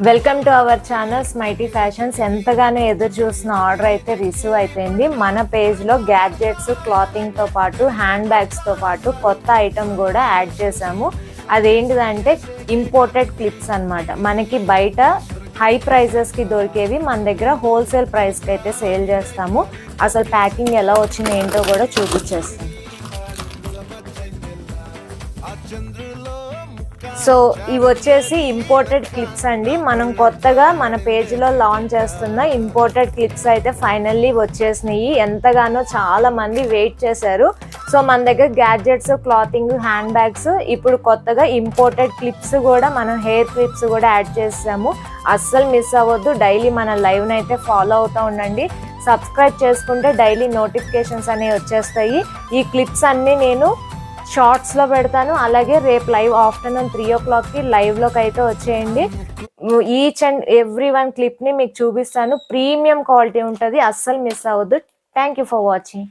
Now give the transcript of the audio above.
Welcome to our channel స్మైటీ fashions. ఎంతగానో ఎదురు చూసిన ఆర్డర్ అయితే రిసీవ్ అయిపోయింది. మన పేజ్లో గ్యాడ్జెట్స్, క్లాతింగ్తో పాటు హ్యాండ్ బ్యాగ్స్తో పాటు కొత్త ఐటమ్ కూడా యాడ్ చేసాము. అదేంటిదంటే ఇంపోర్టెడ్ క్లిప్స్ అన్నమాట. మనకి బయట హై ప్రైజెస్కి దొరికేవి మన దగ్గర హోల్సేల్ ప్రైస్కి అయితే సేల్ చేస్తాము. అసలు ప్యాకింగ్ ఎలా వచ్చింది ఏంటో కూడా చూపించేస్తాం. సో ఇవి వచ్చేసి ఇంపోర్టెడ్ క్లిప్స్ అండి. మనం కొత్తగా మన పేజీలో లాంచ్ చేస్తున్న ఇంపోర్టెడ్ క్లిప్స్ అయితే ఫైనల్లీ వచ్చేసినాయి. ఎంతగానో చాలా మంది వెయిట్ చేశారు. సో మన దగ్గర గ్యాడ్జెట్స్, క్లాతింగ్, హ్యాండ్ బ్యాగ్స్, ఇప్పుడు కొత్తగా ఇంపోర్టెడ్ క్లిప్స్ కూడా, మనం హెయిర్ క్లిప్స్ కూడా యాడ్ చేసాము. అస్సలు మిస్ అవ్వద్దు. డైలీ మన లైవ్ని అయితే ఫాలో అవుతూ ఉండండి. సబ్స్క్రైబ్ చేసుకుంటే డైలీ నోటిఫికేషన్స్ అనేవి వచ్చేస్తాయి. ఈ క్లిప్స్ అన్నీ నేను షార్ట్స్లో పెడతాను. అలాగే రేపు లైవ్ ఆఫ్టర్నూన్ 3 o'clockకి లైవ్లోకి అయితే వచ్చేయండి. ఈచ్ అండ్ ఎవ్రీ వన్ క్లిప్ని మీకు చూపిస్తాను. ప్రీమియం క్వాలిటీ ఉంటుంది. అస్సలు మిస్ అవ్వద్దు. Thank you for watching.